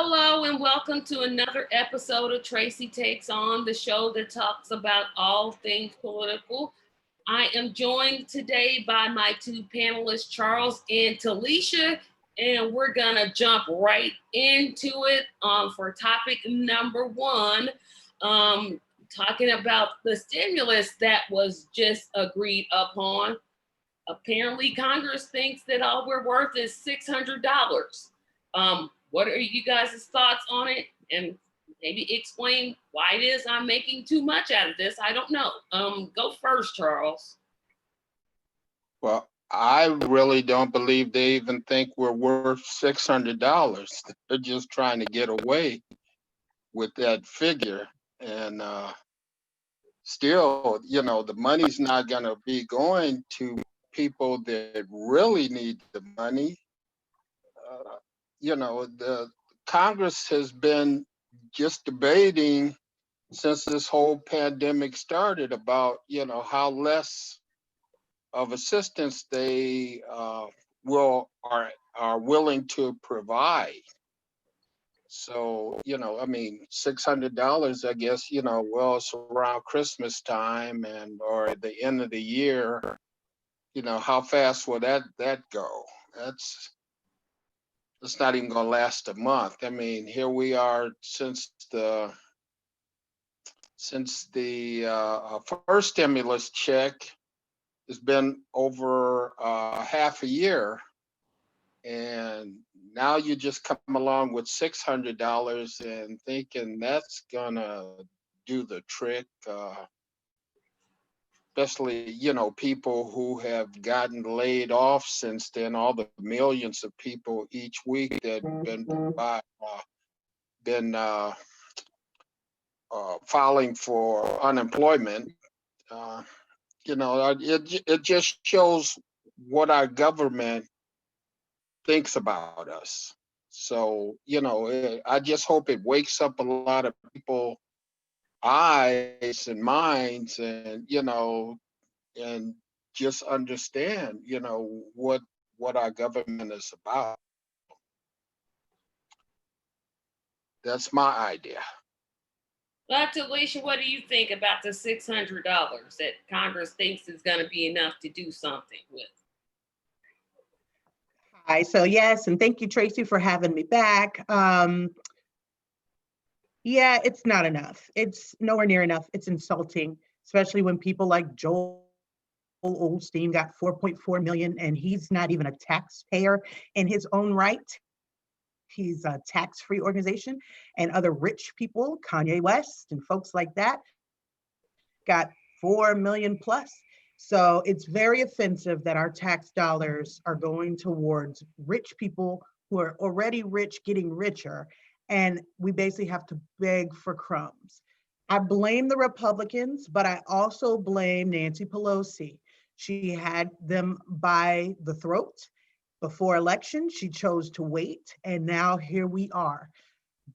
Hello and welcome to another episode of Tracy Takes On, the show that talks about all things political. I am joined today by my two panelists, Charles and Telisha, and we're gonna jump right into it for topic number one, talking about the stimulus that was just agreed upon. Apparently, Congress thinks that all we're worth is $600. What are you guys' thoughts on it? And maybe explain why it is I'm making too much out of this. I don't know. Go first, Charles. Well, I really don't believe they even think we're worth $600. They're just trying to get away with that figure. And still, the money's not going to be going to people that really need the money. The Congress has been just debating since this whole pandemic started about, how less of assistance they are willing to provide. So, $600, I guess, it's around Christmas time or at the end of the year, how fast will that go? It's not even going to last a month. I mean, here we are since the first stimulus check. It's been over half a year, and now you just come along with $600 and thinking that's gonna do the trick. Especially, people who have gotten laid off since then. All the millions of people each week that been filing for unemployment. It just shows what our government thinks about us. So, I just hope it wakes up a lot of people eyes and minds and just understand, what our government is about. That's my idea. Dr. Alicia, what do you think about the $600 that Congress thinks is going to be enough to do something with? Hi, so yes, and thank you, Tracy, for having me back. Yeah, it's not enough. It's nowhere near enough. It's insulting, especially when people like Joel Osteen got 4.4 million and he's not even a taxpayer in his own right. He's a tax-free organization, and other rich people, Kanye West and folks like that, got 4 million plus. So it's very offensive that our tax dollars are going towards rich people who are already rich getting richer, and we basically have to beg for crumbs. I blame the Republicans, but I also blame Nancy Pelosi. She had them by the throat. Before election, she chose to wait, and now here we are.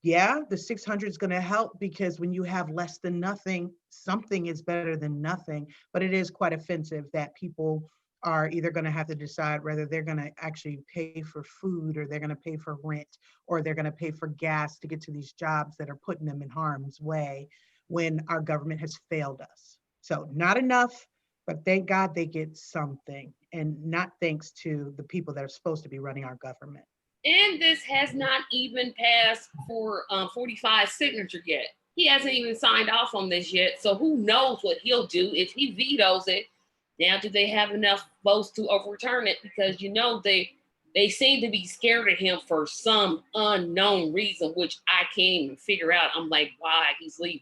Yeah, the 600 is going to help because when you have less than nothing, something is better than nothing. But it is quite offensive that people are either going to have to decide whether they're going to actually pay for food or they're going to pay for rent or they're going to pay for gas to get to these jobs that are putting them in harm's way when our government has failed us. So not enough, but thank God they get something, and not thanks to the people that are supposed to be running our government. And this has not even passed for 45 signature yet. He hasn't even signed off on this yet. So who knows what he'll do if he vetoes it. Now, do they have enough votes to overturn it? Because, they seem to be scared of him for some unknown reason, which I can't even figure out. I'm like, why he's leaving.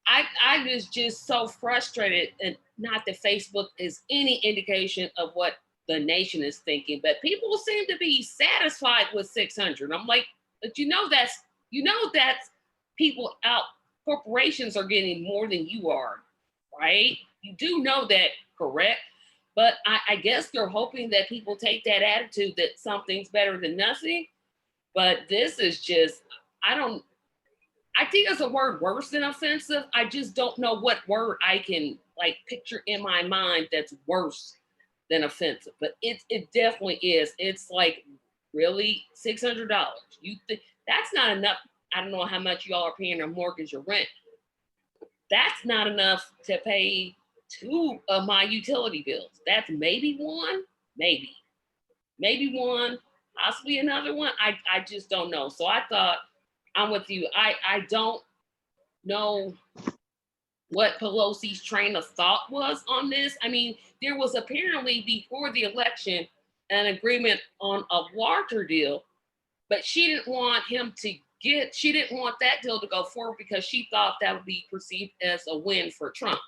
I was just so frustrated, and not that Facebook is any indication of what the nation is thinking, but people seem to be satisfied with 600. I'm like, but that's people out, corporations are getting more than you are, right? You do know that, correct? But I guess they're hoping that people take that attitude that something's better than nothing. But this is just, I think it's a word worse than offensive. I just don't know what word I can picture in my mind that's worse than offensive. But it definitely is. It's like Really? $600? You think that's not enough? I don't know how much y'all are paying a mortgage or rent. That's not enough to pay two of my utility bills. That's maybe one, maybe one, possibly another one. I just don't know. So I thought, I'm with you. I don't know what Pelosi's train of thought was on this. I mean, there was apparently before the election an agreement on a larger deal, but she didn't want she didn't want that deal to go forward because she thought that would be perceived as a win for Trump.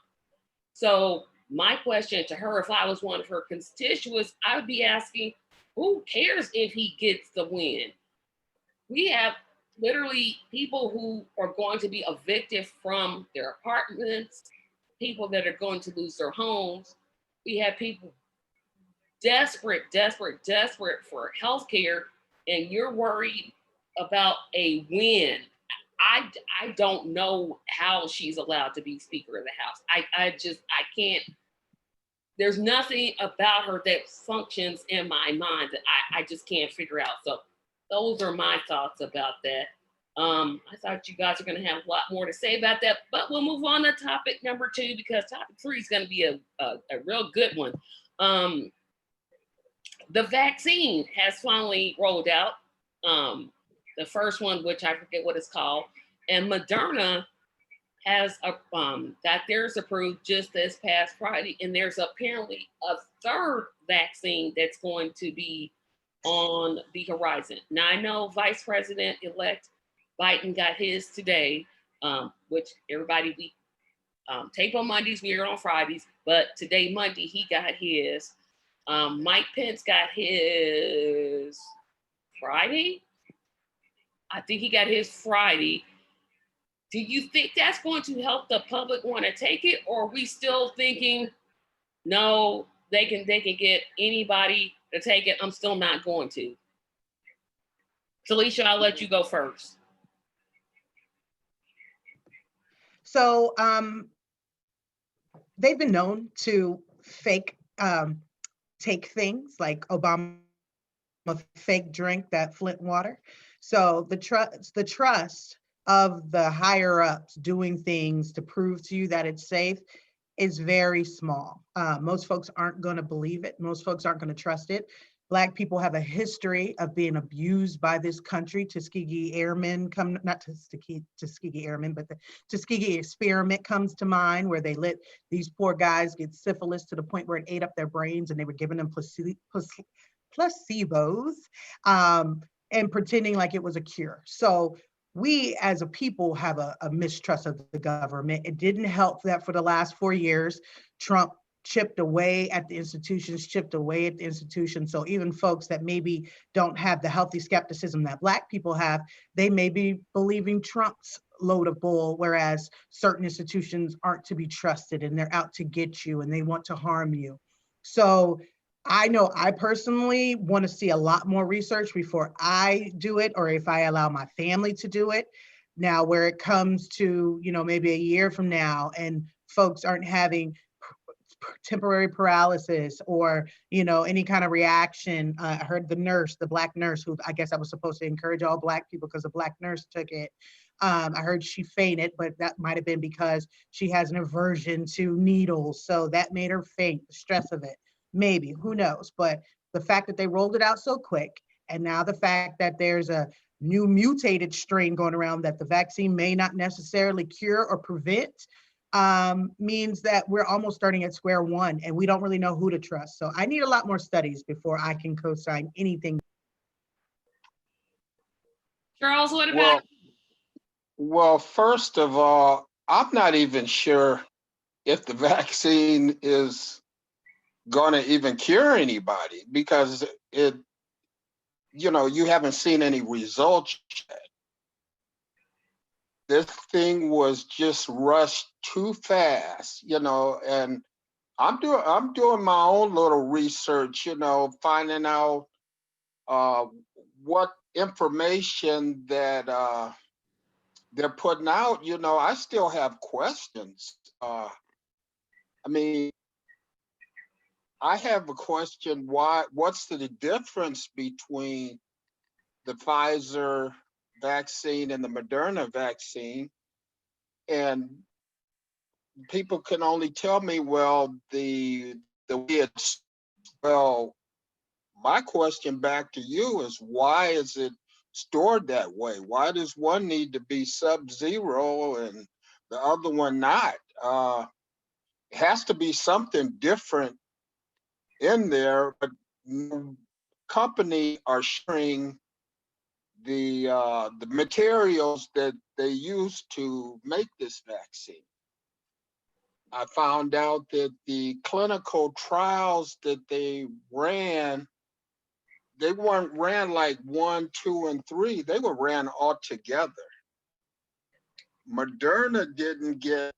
So my question to her, if I was one of her constituents, I would be asking, who cares if he gets the win? We have literally people who are going to be evicted from their apartments, people that are going to lose their homes. We have people desperate for health care, and you're worried about a win. I don't know how she's allowed to be Speaker of the House. I can't. There's nothing about her that functions in my mind that I just can't figure out. So those are my thoughts about that. I thought you guys are going to have a lot more to say about that, but we'll move on to topic number 2 because topic 3 is going to be a real good one. The vaccine has finally rolled out. The first one, which I forget what it's called, and Moderna has got theirs approved just this past Friday, and there's apparently a third vaccine that's going to be on the horizon. Now I know Vice President-elect Biden got his today, which everybody we tape on Mondays, we are on Fridays, but today Monday he got his. Mike Pence got his Friday. I think he got his Friday. Do you think that's going to help the public want to take it, or are we still thinking, no, they can get anybody to take it? I'm still not going to. Telisha, I'll let you go first. So they've been known to take things like Obama fake drink that Flint water. So the trust of the higher ups doing things to prove to you that it's safe is very small. Most folks aren't going to believe it. Most folks aren't going to trust it. Black people have a history of being abused by this country. Tuskegee Airmen not Tuskegee Airmen, but the Tuskegee experiment comes to mind, where they let these poor guys get syphilis to the point where it ate up their brains, and they were giving them placebos and pretending like it was a cure. So we as a people have a mistrust of the government. It didn't help that for the last 4 years, Trump chipped away at the institutions. So even folks that maybe don't have the healthy skepticism that Black people have, they may be believing Trump's load of bull, whereas certain institutions aren't to be trusted and they're out to get you and they want to harm you. So I know I personally want to see a lot more research before I do it, or if I allow my family to do it. Now, where it comes to, maybe a year from now and folks aren't having temporary paralysis or, any kind of reaction. I heard the Black nurse, who I guess I was supposed to encourage all Black people because a Black nurse took it. I heard she fainted, but that might have been because she has an aversion to needles. So that made her faint, the stress of it. Maybe, who knows? But the fact that they rolled it out so quick, and now the fact that there's a new mutated strain going around that the vaccine may not necessarily cure or prevent, means that we're almost starting at square one and we don't really know who to trust. So I need a lot more studies before I can co-sign anything. Charles, what about? Well, first of all, I'm not even sure if the vaccine is going to even cure anybody, because you haven't seen any results yet. This thing was just rushed too fast, and I'm doing my own little research, finding out what information that they're putting out. I still have questions. I mean, I have a question. What's the difference between the Pfizer vaccine and the Moderna vaccine, and people can only tell me, well, the way it's, well, my question back to you is, why is it stored that way? Why does one need to be sub-zero and the other one not? It has to be something different in there, but no company are sharing the materials that they use to make this vaccine. I found out that the clinical trials that they ran, they weren't ran like 1, 2, and 3. They were ran all together. Moderna didn't get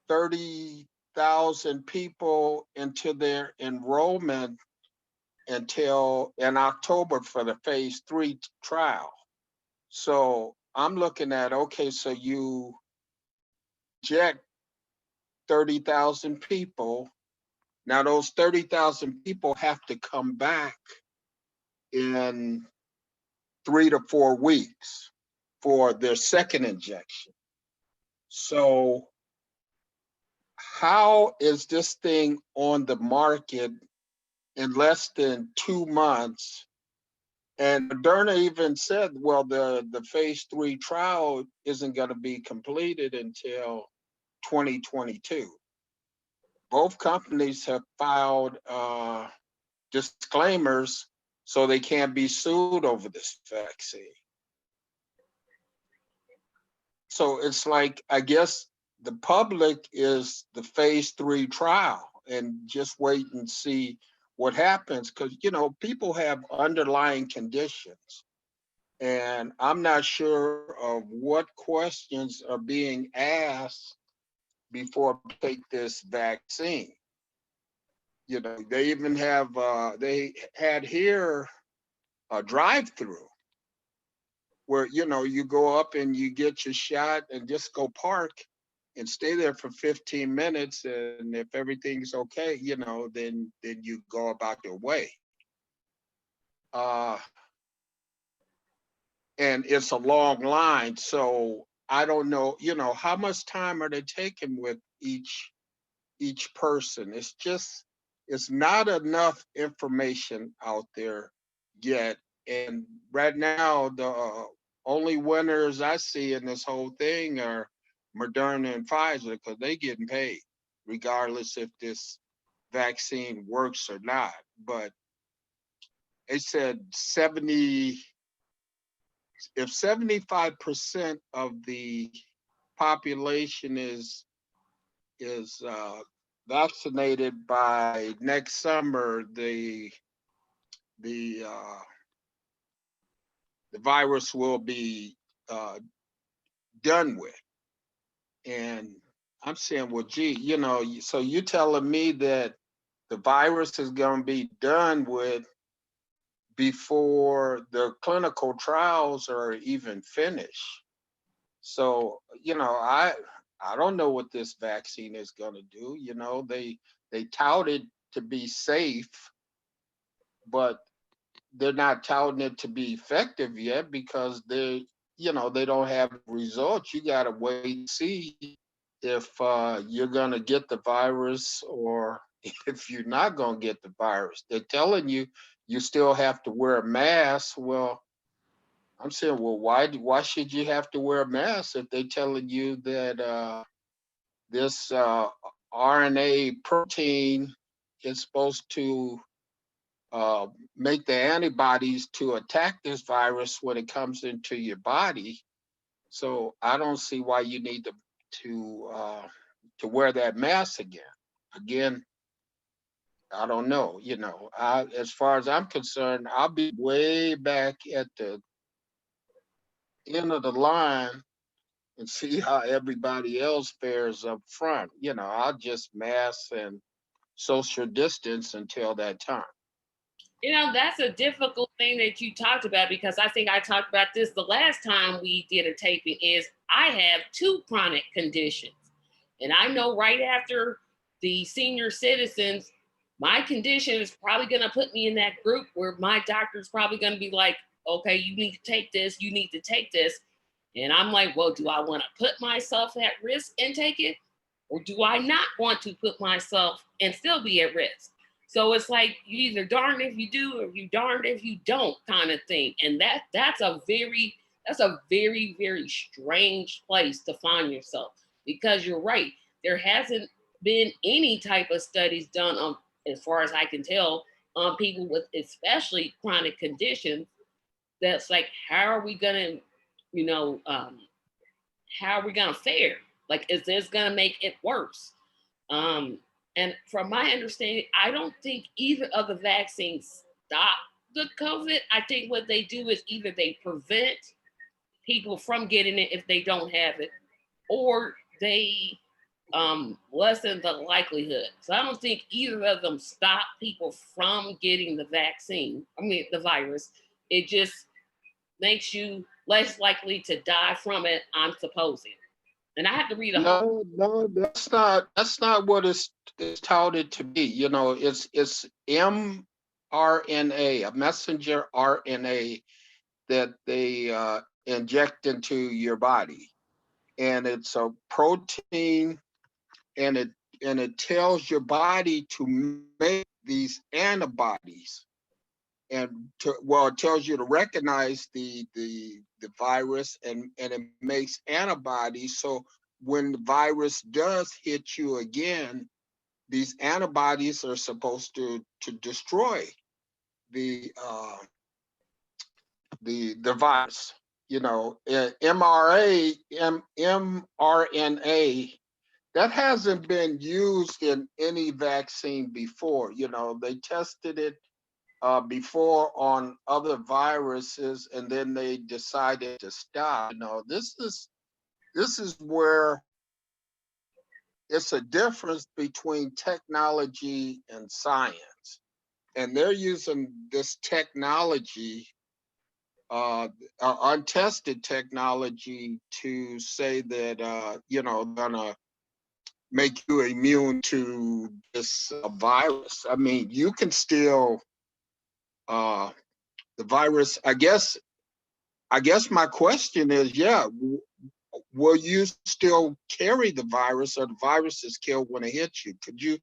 30,000 people into their enrollment until in October for the phase 3 trial. So I'm looking at, okay, so you inject 30,000 people. Now those 30,000 people have to come back in 3 to 4 weeks for their second injection. So how is this thing on the market in less than 2 months? And Moderna even said, well, the phase 3 trial isn't going to be completed until 2022. Both companies have filed disclaimers so they can't be sued over this vaccine. So it's like, I guess the public is the phase 3 trial and just wait and see what happens, because, you know, people have underlying conditions. And I'm not sure of what questions are being asked before we take this vaccine. You know, they even have, they had here a drive-through where, you know, you go up and you get your shot and just go park and stay there for 15 minutes. And if everything's okay, you know, then you go about your way. And it's a long line. So I don't know, you know, how much time are they taking with each person? It's just, it's not enough information out there yet. And right now, the only winners I see in this whole thing are Moderna and Pfizer, because they getting paid, regardless if this vaccine works or not. But they said if 75% of the population is vaccinated by next summer, the virus will be done with. And I'm saying, well, gee, you know, so you're telling me that the virus is going to be done with before the clinical trials are even finished. So, you know, I don't know what this vaccine is going to do. You know, they touted to be safe, but they're not touting it to be effective yet, because they, you know, they don't have results. You got to wait and see if you're going to get the virus or if you're not going to get the virus. They're telling you you still have to wear a mask. Well, I'm saying, well, why should you have to wear a mask if they're telling you that this RNA protein is supposed to make the antibodies to attack this virus when it comes into your body? So I don't see why you need to wear that mask again. Again, I don't know. You know, as far as I'm concerned, I'll be way back at the end of the line and see how everybody else fares up front. You know, I'll just mask and social distance until that time. You know, that's a difficult thing that you talked about, because I think I talked about this the last time we did a taping. Is I have 2 chronic conditions. And I know right after the senior citizens my condition is probably going to put me in that group where my doctor's probably going to be like, okay, you need to take this, you need to take this. And I'm like, well, do I want to put myself at risk and take it? Or do I not want to put myself and still be at risk? So it's like you either darn if you do or you darn if you don't kind of thing. And that's a very, very strange place to find yourself, because you're right. There hasn't been any type of studies done on, as far as I can tell, on people with especially chronic conditions. That's like, how are we gonna, how are we gonna fare? Like, is this gonna make it worse? And from my understanding, I don't think either of the vaccines stop the COVID. I think what they do is either they prevent people from getting it if they don't have it, or they lessen the likelihood. So I don't think either of them stop people from getting the vaccine. I mean, the virus. It just makes you less likely to die from it, I'm supposing. And I have to read a whole. No, that's not what it's touted to be. You know, it's mRNA, a messenger RNA that they inject into your body, and it's a protein, and it tells your body to make these antibodies, and it tells you to recognize the virus, and it makes antibodies. So when the virus does hit you again, these antibodies are supposed to destroy the the virus. You know, mRNA, that hasn't been used in any vaccine before. You know, they tested it before on other viruses, and then they decided to stop. You know, this is where it's a difference between technology and science, and they're using this technology, untested technology, to say that gonna make you immune to this virus. I mean, you can still the virus. I guess my question is, yeah, will you still carry the virus, or the virus is killed when it hits you? Could you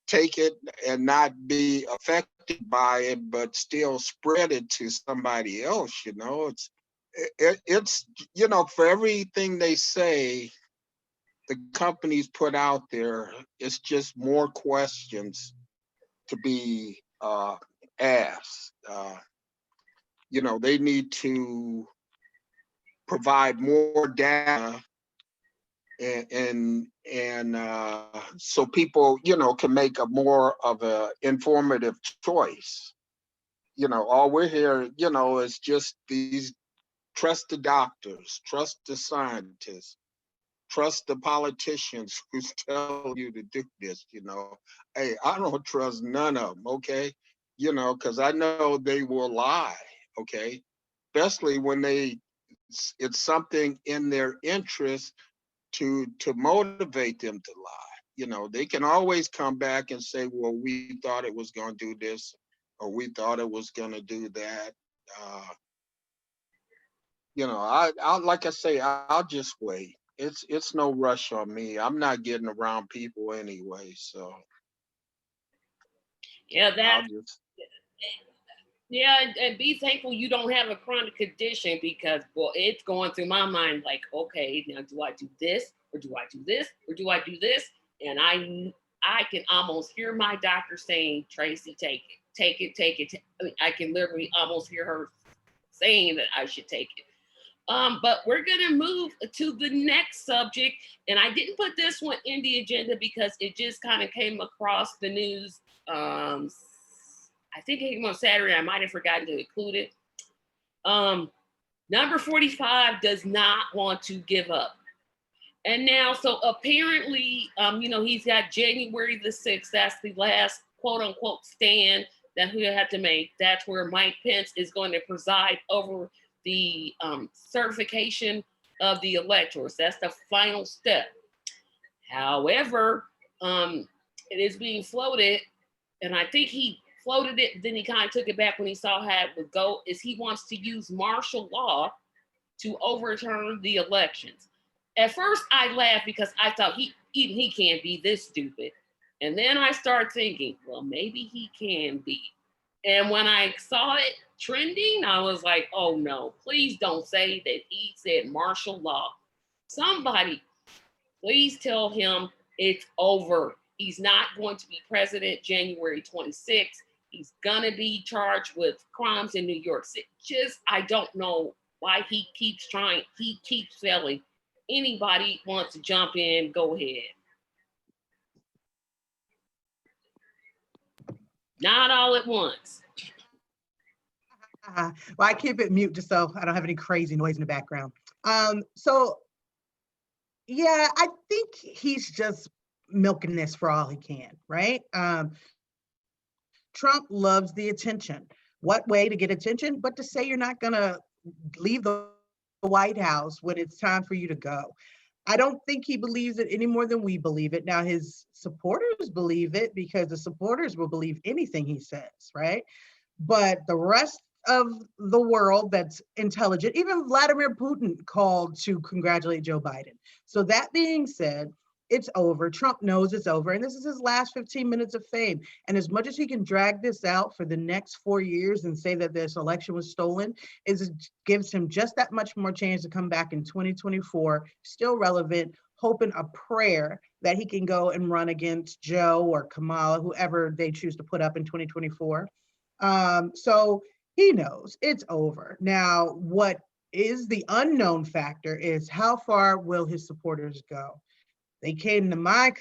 take it and not be affected by it, but still spread it to somebody else? You know, it's for everything they say the companies put out there, it's just more questions to be asked. They need to provide more data, and so people can make a more of a informative choice. All we're hearing is just these: trust the doctors, trust the scientists, trust the politicians who's telling you to do this. Hey, I don't trust none of them. Okay, because I know they will lie. Okay, especially when it's something in their interest to motivate them to lie. They can always come back and say, well, we thought it was going to do this, or we thought it was going to do that. I like I say, I'll just wait. It's no rush on me. I'm not getting around people anyway, so Yeah, I'll that. just. Yeah, and be thankful you don't have a chronic condition, because, well, it's going through my mind like, okay, now do I do this, or do I do this, or do I do this? And I can almost hear my doctor saying, Tracy, take it, take it, take it. I mean, I can literally almost hear her saying that I should take it. But we're gonna move to the next subject, and I didn't put this one in the agenda because it just kind of came across the news. I think it came on Saturday. I might have forgotten to include it. Number 45 does not want to give up. And now, so apparently, he's got January the 6th. That's the last quote unquote stand that he'll have to make. That's where Mike Pence is going to preside over the certification of the electors. That's the final step. However, it is being floated and I think he floated it, then he kind of took it back when he saw how it would go, is he wants to use martial law to overturn the elections. At first, I laughed because I thought he can't be this stupid. And then I started thinking, well, maybe he can be. And when I saw it trending, I was like, oh no, please don't say that he said martial law. Somebody, please tell him it's over. He's not going to be president January 26th. He's going to be charged with crimes in New York City. I don't know why he keeps trying. He keeps failing. Anybody wants to jump in, go ahead. Not all at once. Well, I keep it mute just so I don't have any crazy noise in the background. So yeah, I think he's just milking this for all he can, right? Trump loves the attention. What way to get attention? But to say you're not gonna leave the White House when it's time for you to go. I don't think he believes it any more than we believe it. Now, his supporters believe it because the supporters will believe anything he says, right? But the rest of the world that's intelligent, even Vladimir Putin called to congratulate Joe Biden. So that being said, it's over. Trump knows it's over. And this is his last 15 minutes of fame. And as much as he can drag this out for the next 4 years and say that this election was stolen, it gives him just that much more chance to come back in 2024, still relevant, hoping a prayer that he can go and run against Joe or Kamala, whoever they choose to put up in 2024. So he knows it's over. Now, what is the unknown factor is how far will his supporters go? They came to my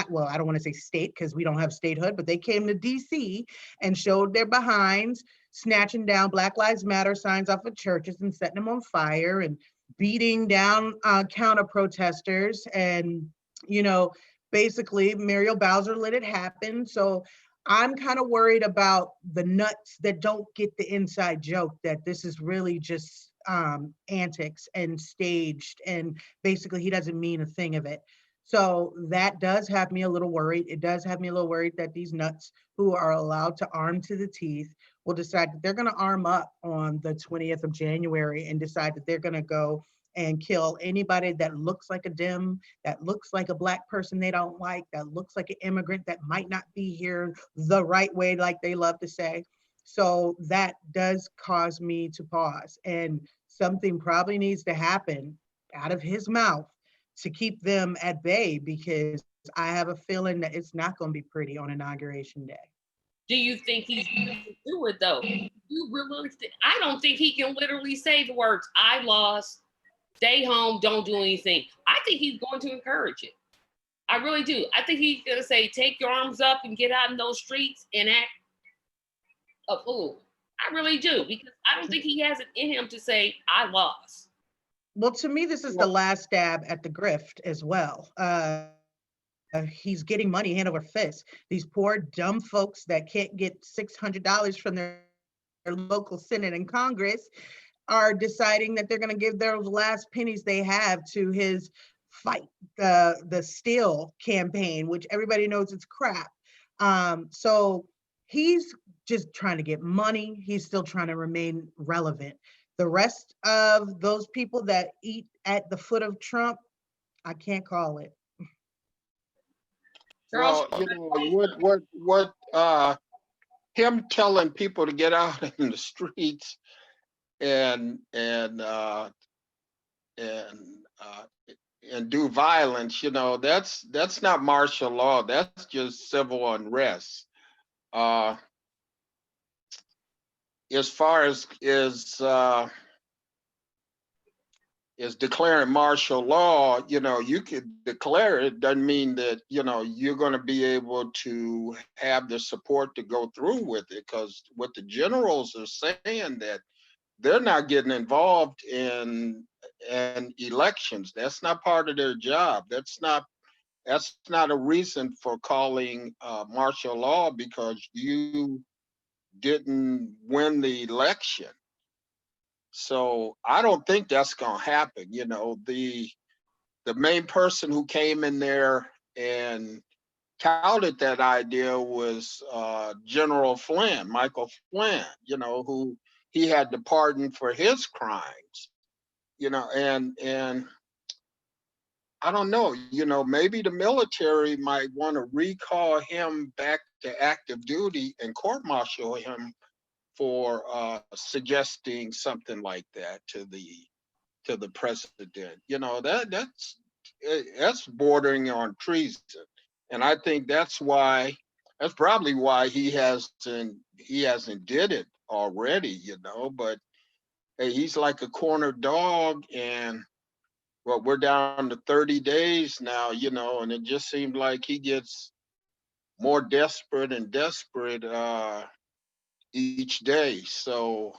well, I don't want to say state because we don't have statehood, but they came to DC and showed their behinds, snatching down Black Lives Matter signs off of churches and setting them on fire and beating down counter protesters. And, basically Muriel Bowser let it happen. So I'm kind of worried about the nuts that don't get the inside joke that this is really just antics and staged, and basically he doesn't mean a thing of it. So that does have me a little worried. It does have me a little worried that these nuts who are allowed to arm to the teeth will decide that they're going to arm up on the 20th of January and decide that they're going to go and kill anybody that looks like a Dem, that looks like a Black person they don't like, that looks like an immigrant that might not be here the right way, like they love to say. So that does cause me to pause. And something probably needs to happen out of his mouth to keep them at bay, because I have a feeling that it's not going to be pretty on Inauguration Day. Do you think he's going to do it though? I don't think he can literally say the words, I lost, stay home, don't do anything. I think he's going to encourage it. I really do. I think he's going to say, take your arms up and get out in those streets and act a fool. I really do, because I don't think he has it in him to say, I lost. Well, to me, this is the last stab at the grift as well. He's getting money hand over fist. These poor, dumb folks that can't get $600 from their local Senate and Congress are deciding that they're going to give those last pennies they have to his fight the steal campaign, which everybody knows it's crap. So he's just trying to get money. He's still trying to remain relevant. The rest of those people that eat at the foot of Trump, I can't call it. Well, what him telling people to get out in the streets and do violence, that's not martial law. That's just civil unrest. As far as declaring martial law, you could declare it. Doesn't mean that, you're going to be able to have the support to go through with it. Because what the generals are saying, that they're not getting involved in elections. That's not part of their job. That's not a reason for calling martial law, because you didn't win the election. So I don't think that's going to happen. The main person who came in there and touted that idea was General Flynn, Michael Flynn, who he had to pardon for his crimes, and I don't know, maybe the military might want to recall him back to active duty and court-martial him for suggesting something like that to the president. That's bordering on treason, and I think that's probably why he hasn't did it already. But hey, he's like a corner dog, and well, we're down to 30 days now, and it just seemed like he gets more desperate and desperate each day. So,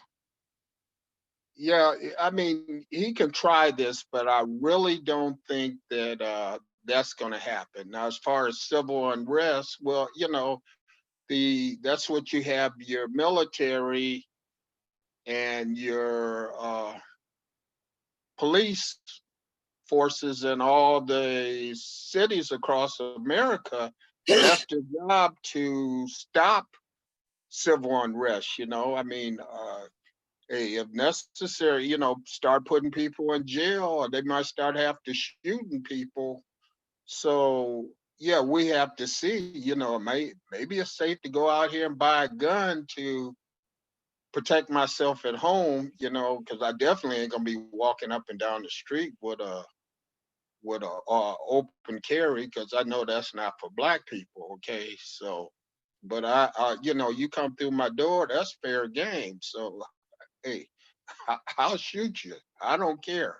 yeah, I mean, he can try this, but I really don't think that that's going to happen. Now, as far as civil unrest, well, that's what you have your military and your police forces in all the cities across America left their job to stop civil unrest. I mean, hey, if necessary, start putting people in jail, or they might start have to shooting people. So yeah, we have to see. Maybe it's safe to go out here and buy a gun to protect myself at home. Because I definitely ain't gonna be walking up and down the street with a open carry, because I know that's not for black people. Okay, so, but you come through my door, that's fair game. So hey, I'll shoot you. I don't care.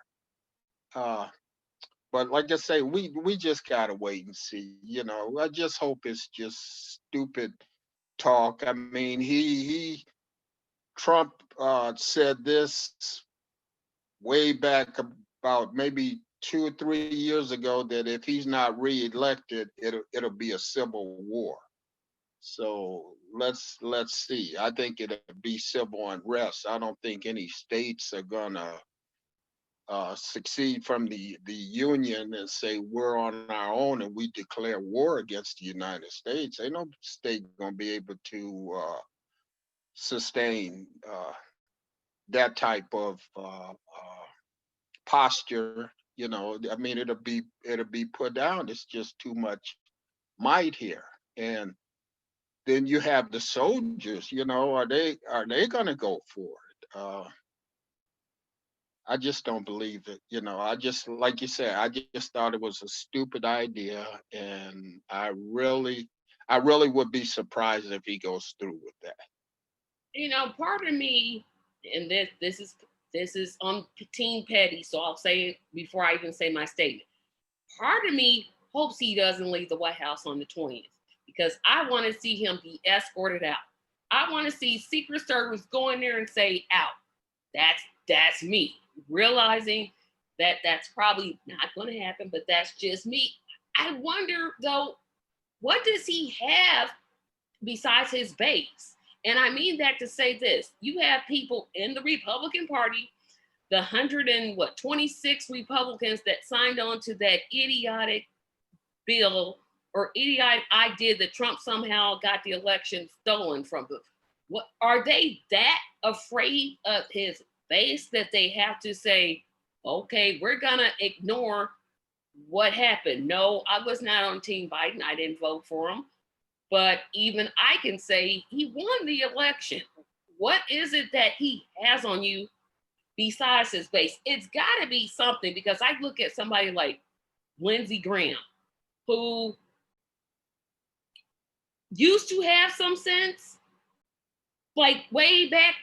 Uh, but like I say, we just gotta wait and see. I just hope it's just stupid talk. I mean, he Trump said this way back about maybe 2 or 3 years ago, that if he's not reelected, it'll be a civil war. So let's see. I think it'll be civil unrest. I don't think any states are gonna succeed from the union and say we're on our own and we declare war against the United States. Ain't no state gonna be able to sustain that type of posture. I mean, it'll be put down. It's just too much might here. And then you have the soldiers. Are they gonna go for it? I just don't believe it. I just, like you said, I just thought it was a stupid idea, and I really would be surprised if he goes through with that. Part of me, and this is on Team Petty, so I'll say it before I even say my statement. Part of me hopes he doesn't leave the White House on the 20th, because I want to see him be escorted out. I want to see Secret Service go in there and say, out. That's me. Realizing that that's probably not going to happen, but that's just me. I wonder, though, what does he have besides his base? And I mean that to say this. You have people in the Republican Party, the 126 Republicans that signed on to that idiotic bill or idiotic idea that Trump somehow got the election stolen from them. What are they that afraid of his base that they have to say, okay, we're gonna ignore what happened? No, I was not on Team Biden. I didn't vote for him. But even I can say he won the election. What is it that he has on you besides his base? It's got to be something, because I look at somebody like Lindsey Graham, who used to have some sense, like way back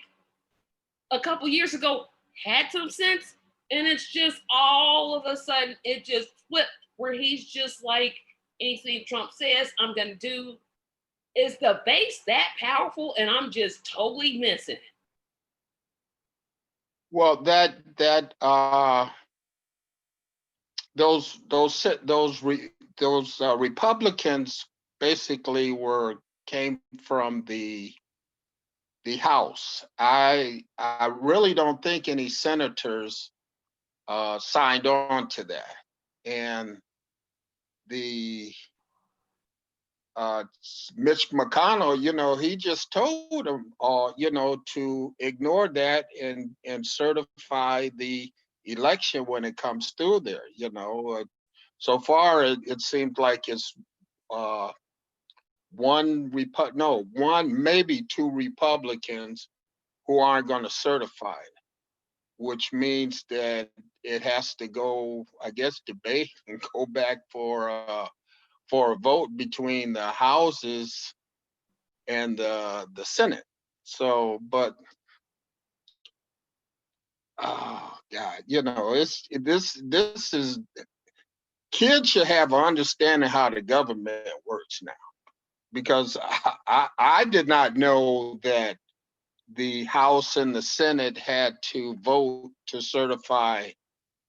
a couple years ago, had some sense, and it's just all of a sudden it just flipped, where he's just like, anything Trump says, I'm gonna do. Is the base that powerful, and I'm just totally missing it? Well, those Republicans basically came from the House. I really don't think any senators signed on to that, and the Mitch McConnell, he just told them, to ignore that and certify the election when it comes through there. So far it seems like it's one maybe two Republicans who aren't going to certify it, which means that it has to go, I guess, debate and go back for a vote between the houses and the Senate. So, but oh God, this is kids should have an understanding how the government works now, because I did not know that the House and the Senate had to vote to certify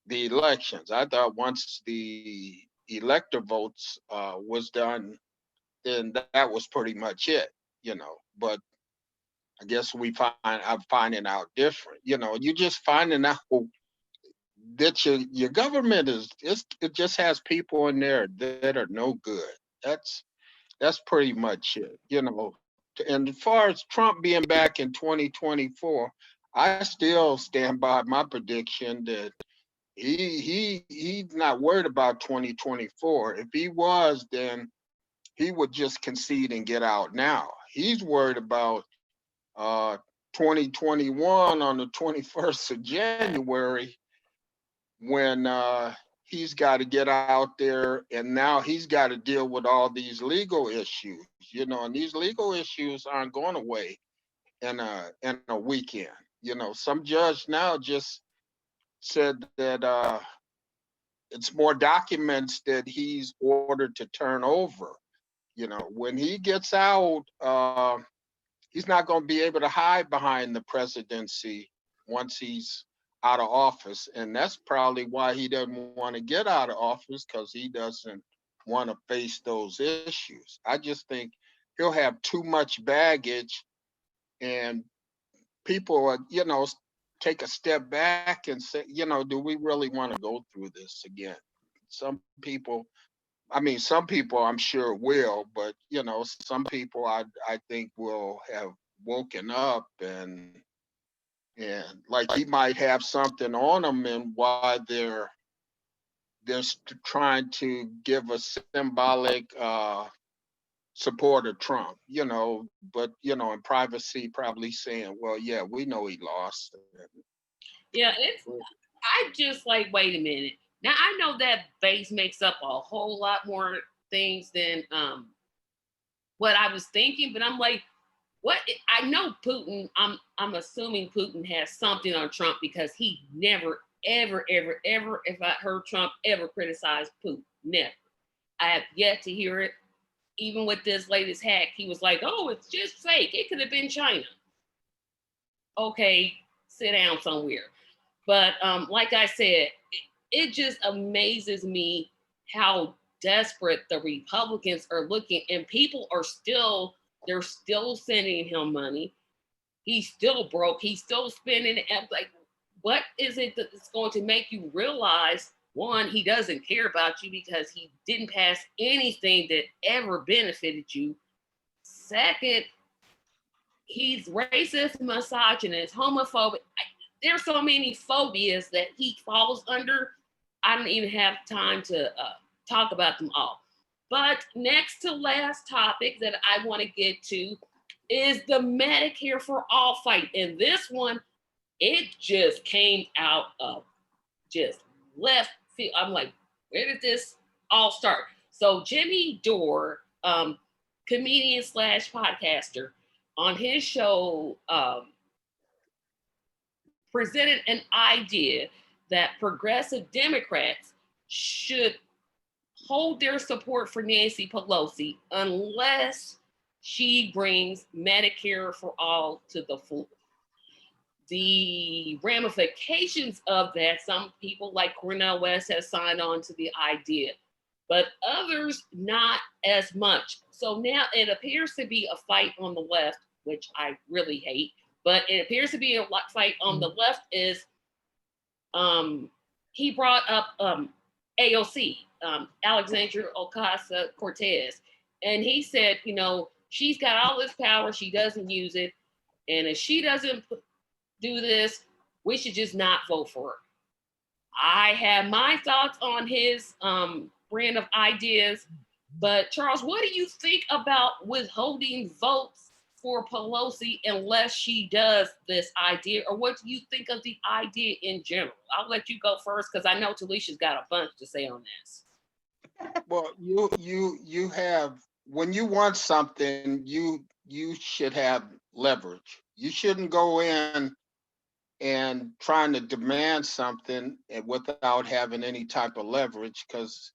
the elections. I thought once the elector votes was done, then that was pretty much it, But I guess I'm finding out different. You just finding out that your government it just has people in there that are no good. That's pretty much it. And as far as Trump being back in 2024, I still stand by my prediction that he's not worried about 2024. If he was, then he would just concede and get out now. He's worried about 2021 on the 21st of January, when he's got to get out there, and now he's got to deal with all these legal issues, and these legal issues aren't going away in a weekend. Some judge now just said that it's more documents that he's ordered to turn over. When he gets out, he's not going to be able to hide behind the presidency once he's out of office. And that's probably why he doesn't want to get out of office, because he doesn't want to face those issues. I just think he'll have too much baggage, and people, take a step back and say, do we really want to go through this again? Some people I'm sure will, but some people I think will have woken up and like he might have something on them, and why they're trying to give a symbolic support of Trump, but in privacy probably saying, well, yeah, we know he lost. Yeah, I just like, wait a minute. Now I know that base makes up a whole lot more things than what I was thinking, but I'm like, what? I know Putin. I'm assuming Putin has something on Trump, because he never, ever, ever, ever, if I heard Trump ever criticize Putin, never. I have yet to hear it. Even with this latest hack, he was like, "Oh, it's just fake. It could have been China." Okay, sit down somewhere. But like I said, it just amazes me how desperate the Republicans are looking, and people are they're still sending him money. He's still broke. He's still spending it. Like, what is it that's going to make you realize, one, he doesn't care about you because he didn't pass anything that ever benefited you. Second, he's racist, misogynist, homophobic. There's so many phobias that he falls under. I don't even have time to talk about them all. But next to last topic that I want to get to is the Medicare for All fight. And this one, it just came out of just left field. I'm like, where did this all start? So Jimmy Dore, comedian / podcaster, on his show, presented an idea that progressive Democrats should hold their support for Nancy Pelosi unless she brings Medicare for all to the floor. The ramifications of that, some people like Cornel West have signed on to the idea, but others not as much. So now it appears to be a fight on the left, which I really hate, but it appears to be a fight on the left. Is he brought up AOC, Alexandria Ocasio-Cortez, And he said, you know, she's got all this power, she doesn't use it. And if she doesn't do this, we should just not vote for her. I have my thoughts on his brand of ideas, but Charles, what do you think about withholding votes for Pelosi unless she does this idea, or what do you think of the idea in general? I'll let you go first because I know Talisha's got a bunch to say on this. Well, you have, when you want something, you should have leverage. You shouldn't go in and trying to demand something without having any type of leverage, because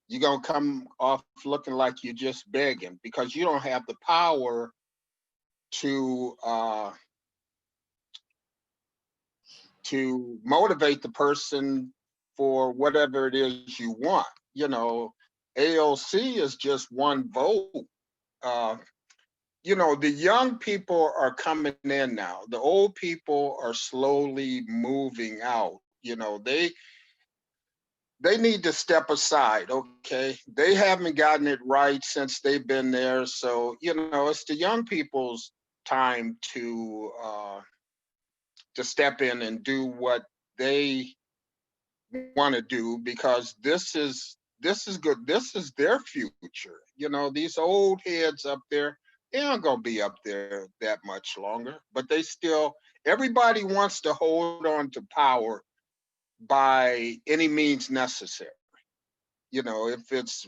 you're gonna come off looking like you're just begging, because you don't have the power to motivate the person for whatever it is you want. You know, AOC is just one vote. You know, the young people are coming in now. The old people are slowly moving out. You know, they need to step aside, okay? They haven't gotten it right since they've been there. So, you know, it's the young people's time to step in and do what they want to do, because this is good. This is their future. You know, these old heads up there, they aren't gonna be up there that much longer. But they still, everybody wants to hold on to power by any means necessary. You know, if it's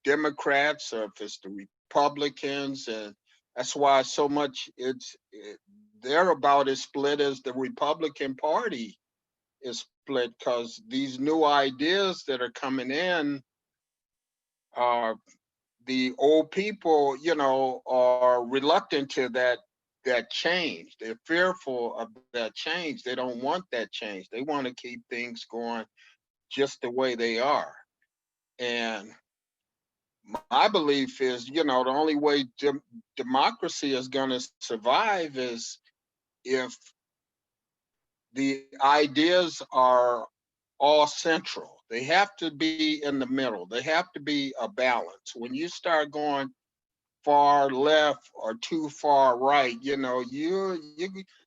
Democrats or if it's the Republicans, and that's why so much they're about as split as the Republican Party is split, because these new ideas that are coming in are, the old people, you know, are reluctant to that change. They're fearful of that change. They don't want that change. They want to keep things going just the way they are. And my belief is, you know, the only way democracy is going to survive is if the ideas are all central. They have to be in the middle. They have to be a balance. When you start going far left or too far right, you know, you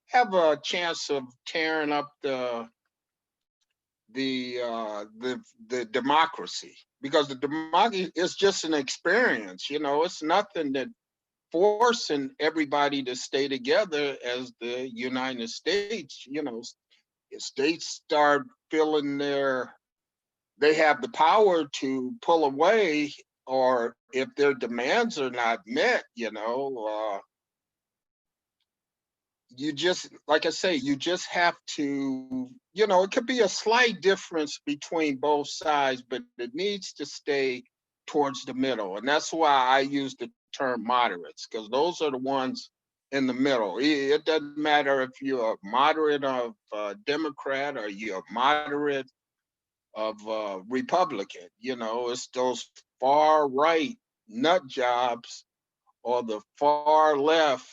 have a chance of tearing up the democracy, because the democracy is just an experience. You know, it's nothing that forcing everybody to stay together as the United States. You know, states start feeling they have the power to pull away, or if their demands are not met, you know, you just, like I say, you just have to, you know, it could be a slight difference between both sides, but it needs to stay towards the middle. And that's why I use the term moderates, because those are the ones in the middle. It doesn't matter if you're a moderate of Democrat or you're a moderate of Republican. You know, it's those far right nut jobs or the far left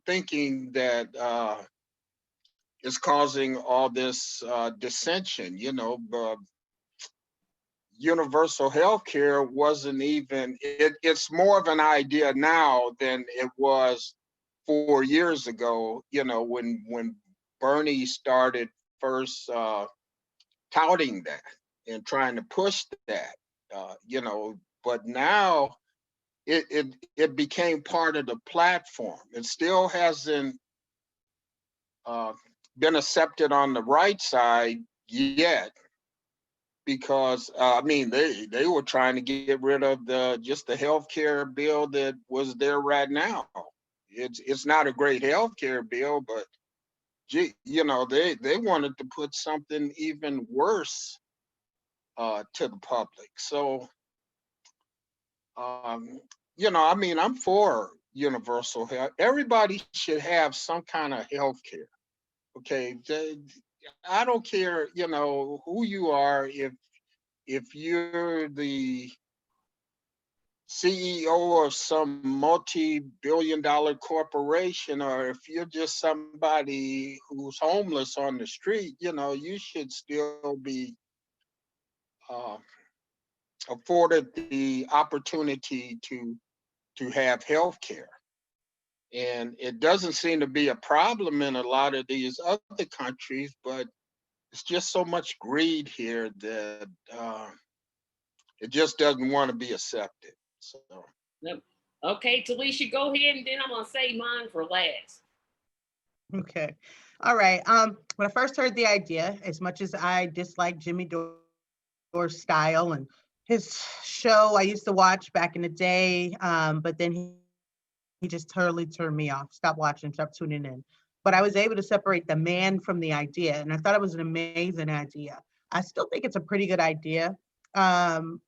thinking that is causing all this dissension. You know, universal health care wasn't even, it's more of an idea now than it was 4 years ago, you know, when Bernie started first touting that and trying to push that, you know, but now it became part of the platform. It still hasn't uh, been accepted on the right side yet, because I mean they were trying to get rid of just the healthcare bill that was there right now. It's not a great healthcare bill, but gee, you know, they wanted to put something even worse to the public. So um, you know, I mean, I'm for universal health. Everybody should have some kind of health care. Okay, I don't care, you know, who you are. If you're the CEO of some multi-billion-dollar corporation, or if you're just somebody who's homeless on the street, you know, you should still be uh, afforded the opportunity to to have health care. And it doesn't seem to be a problem in a lot of these other countries, but it's just so much greed here that it just doesn't want to be accepted. So, Yep. Okay, Telisha, go ahead, and then I'm gonna say mine for last. Okay. All right. When I first heard the idea, as much as I dislike Jimmy Dore's style and his show I used to watch back in the day, but then he just totally turned me off. Stop watching, stop tuning in. But I was able to separate the man from the idea, and I thought it was an amazing idea. I still think it's a pretty good idea.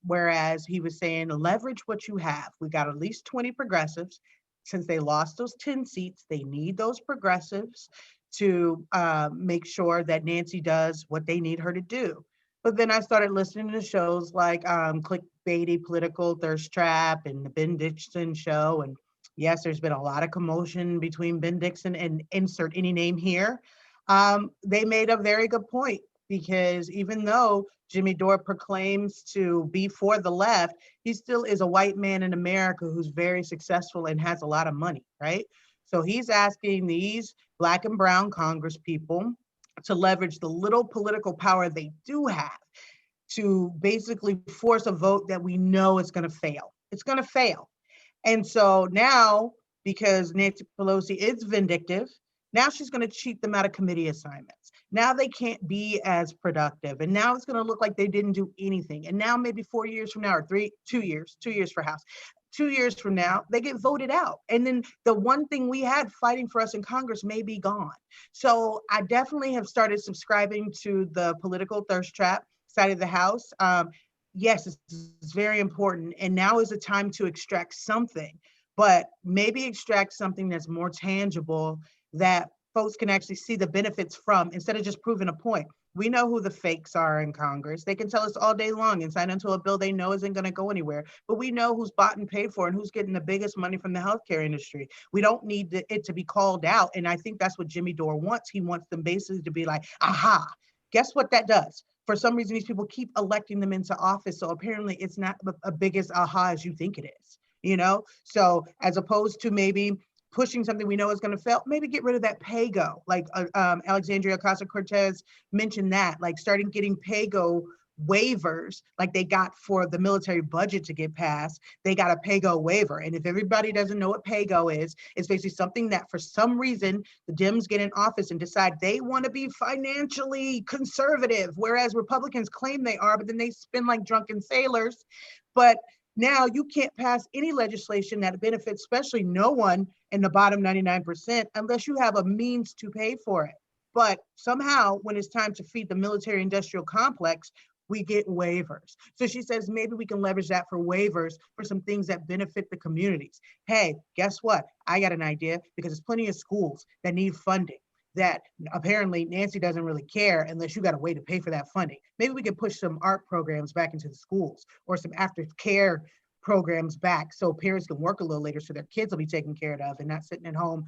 Whereas he was saying, leverage what you have. We got at least 20 progressives. Since they lost those 10 seats, they need those progressives to make sure that Nancy does what they need her to do. But then I started listening to shows like Clickbaity Political Thirst Trap and the Ben Dixon Show. And yes, there's been a lot of commotion between Ben Dixon and insert any name here. They made a very good point, because even though Jimmy Dore proclaims to be for the left, he still is a white man in America who's very successful and has a lot of money, right? So he's asking these Black and brown Congress people to leverage the little political power they do have to basically force a vote that we know is going to fail. It's going to fail. And so now, because Nancy Pelosi is vindictive, now she's going to cheat them out of committee assignments. Now they can't be as productive. And now it's going to look like they didn't do anything. And now maybe 4 years from now, or 2 years for House, 2 years from now, they get voted out. And then the one thing we had fighting for us in Congress may be gone. So I definitely have started subscribing to the political thirst trap side of the House. Yes, it's very important. And now is the time to extract something, but maybe extract something that's more tangible that folks can actually see the benefits from, instead of just proving a point. We know who the fakes are in Congress. They can tell us all day long and sign into a bill they know isn't going to go anywhere. But we know who's bought and paid for and who's getting the biggest money from the healthcare industry. We don't need it to be called out. And I think that's what Jimmy Dore wants. He wants them basically to be like, aha, guess what that does? For some reason, these people keep electing them into office. So apparently it's not a big as aha as you think it is, you know? So as opposed to maybe pushing something we know is going to fail, maybe get rid of that pay-go. Like Alexandria Ocasio-Cortez mentioned that, like starting getting pay-go waivers like they got for the military budget to get passed. They got a pay-go waiver. And if everybody doesn't know what pay-go is, it's basically something that for some reason the Dems get in office and decide they want to be financially conservative, whereas Republicans claim they are, but then they spend like drunken sailors. But now you can't pass any legislation that benefits, especially no one in the bottom 99%, unless you have a means to pay for it. But somehow, when it's time to feed the military industrial complex, we get waivers. So she says, maybe we can leverage that for waivers for some things that benefit the communities. Hey, guess what? I got an idea, because there's plenty of schools that need funding that apparently Nancy doesn't really care unless you got a way to pay for that funding. Maybe we could push some art programs back into the schools, or some aftercare programs back, so parents can work a little later so their kids will be taken care of and not sitting at home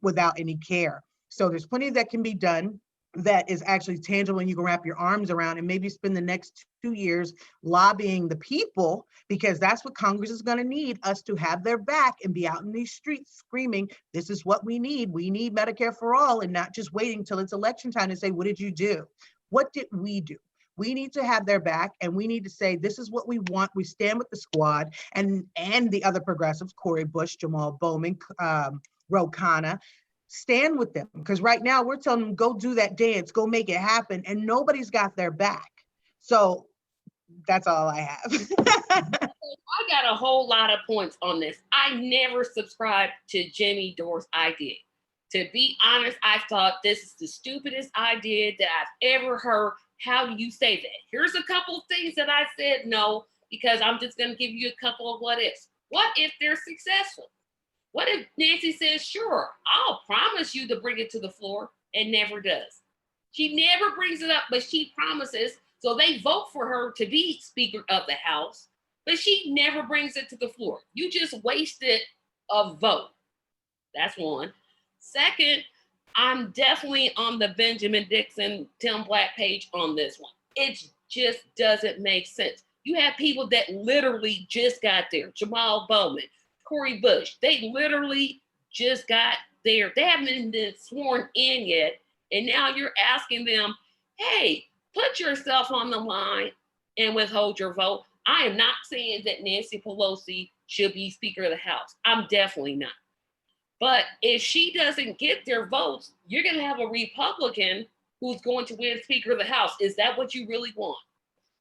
without any care. So there's plenty that can be done that is actually tangible and you can wrap your arms around, and maybe spend the next 2 years lobbying the people, because that's what Congress is going to need us to have their back and be out in these streets screaming, this is what we need. We need Medicare for all, and not just waiting till it's election time to say, what did you do? What did we do? We need to have their back, and we need to say, this is what we want. We stand with the squad and the other progressives, Cori Bush, Jamal Bowman, Ro Khanna. Stand with them, because right now we're telling them, go do that dance, go make it happen, and nobody's got their back. So that's all I have. I got a whole lot of points on this. I never subscribed to Jimmy Dore's idea. To be honest, I thought this is the stupidest idea that I've ever heard. How do you say that? Here's a couple of things that I said no, because I'm just going to give you a couple of what ifs. What if they're successful? What if Nancy says, sure, I'll promise you to bring it to the floor, and never does? She never brings it up, but she promises. So they vote for her to be Speaker of the House, but she never brings it to the floor. You just wasted a vote. That's one. Second, I'm definitely on the Benjamin Dixon, Tim Black page on this one. It just doesn't make sense. You have people that literally just got there. Jamal Bowman, Cori Bush. They literally just got there. They haven't been sworn in yet. And now you're asking them, hey, put yourself on the line and withhold your vote. I am not saying that Nancy Pelosi should be Speaker of the House. I'm definitely not. But if she doesn't get their votes, you're going to have a Republican who's going to win Speaker of the House. Is that what you really want?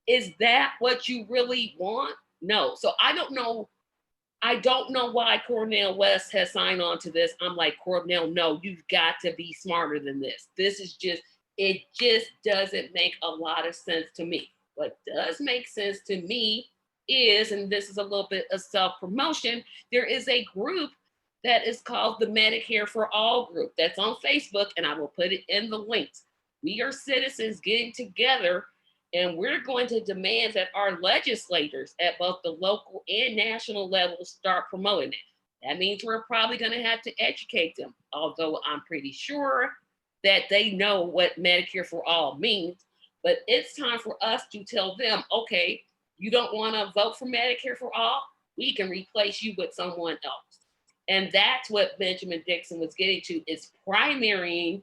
Is that what you really want? No. So I don't know. I don't know why Cornel West has signed on to this. I'm like, Cornel, no, you've got to be smarter than this. This is just, it just doesn't make a lot of sense to me. What does make sense to me is, and this is a little bit of self-promotion, there is a group that is called the Medicare for All group that's on Facebook, and I will put it in the links. We are citizens getting together, and we're going to demand that our legislators at both the local and national levels start promoting it. That means we're probably going to have to educate them, although I'm pretty sure that they know what Medicare for All means. But it's time for us to tell them, okay, you don't want to vote for Medicare for All? We can replace you with someone else. And that's what Benjamin Dixon was getting to, is primarying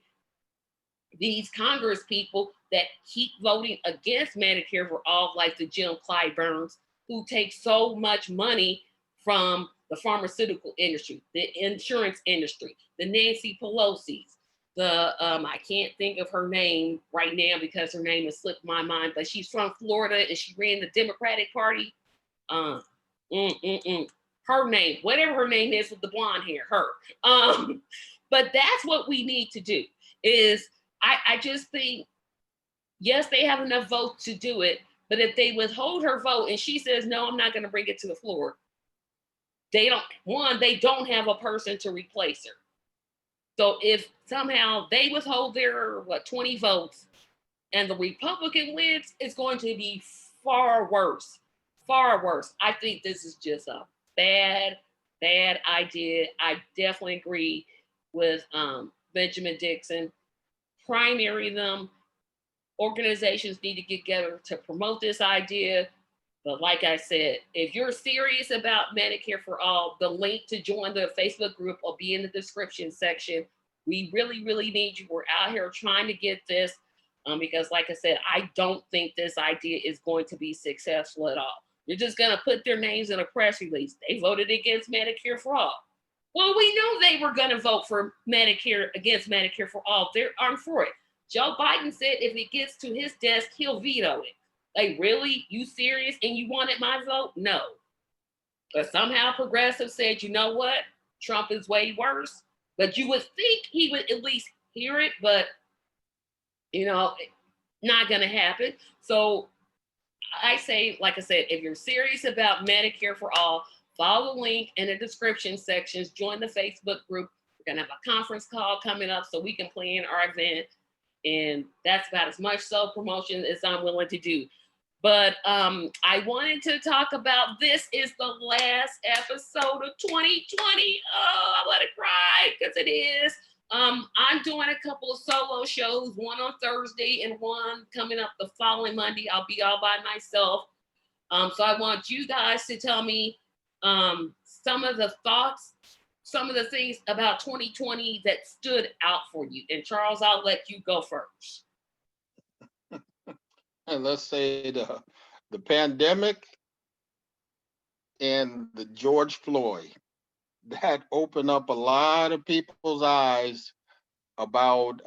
these Congress people that keep voting against Medicare for All, like the Jim Clyburns, who take so much money from the pharmaceutical industry, the insurance industry, the Nancy Pelosi's, the, I can't think of her name right now because her name has slipped my mind, but she's from Florida and she ran the Democratic Party. Her name, whatever her name is with the blonde hair, her. But that's what we need to do is, I just think, yes, they have enough votes to do it, but if they withhold her vote and she says, no, I'm not going to bring it to the floor, they don't have a person to replace her. So if somehow they withhold their 20 votes and the Republican wins, it's going to be far worse, far worse. I think this is just a bad idea. I definitely agree with Benjamin Dixon. Primary them. Organizations need to get together to promote this idea. But like I said, if you're serious about Medicare for All, the link to join the Facebook group will be in the description section. We really, really need you. We're out here trying to get this because like I said, I don't think this idea is going to be successful at all. You're just going to put their names in a press release. They voted against Medicare for All. Well, we know they were going to vote for Medicare, against Medicare for All. They aren't for it. Joe Biden said if it gets to his desk, he'll veto it. Like, really? You serious? And you wanted my vote? No. But somehow progressive said, you know what? Trump is way worse. But you would think he would at least hear it, but, you know, not going to happen. So I say, like I said, if you're serious about Medicare for All, follow the link in the description sections, join the Facebook group. We're going to have a conference call coming up so we can plan our event. And that's about as much self-promotion as I'm willing to do. But I wanted to talk about, this is the last episode of 2020. Oh, I want to cry because it is. I'm doing a couple of solo shows, one on Thursday and one coming up the following Monday. I'll be all by myself. So I want you guys to tell me some of the thoughts, some of the things about 2020 that stood out for you. And Charles, I'll let you go first. And let's say the pandemic and the George Floyd, that opened up a lot of people's eyes about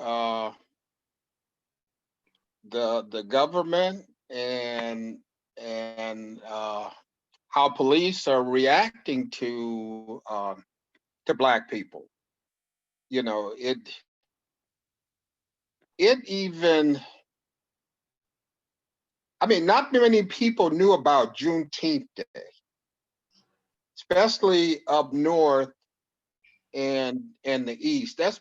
the government and how police are reacting to Black people. You know, it even, I mean, not many people knew about Juneteenth Day, especially up north and the east. That's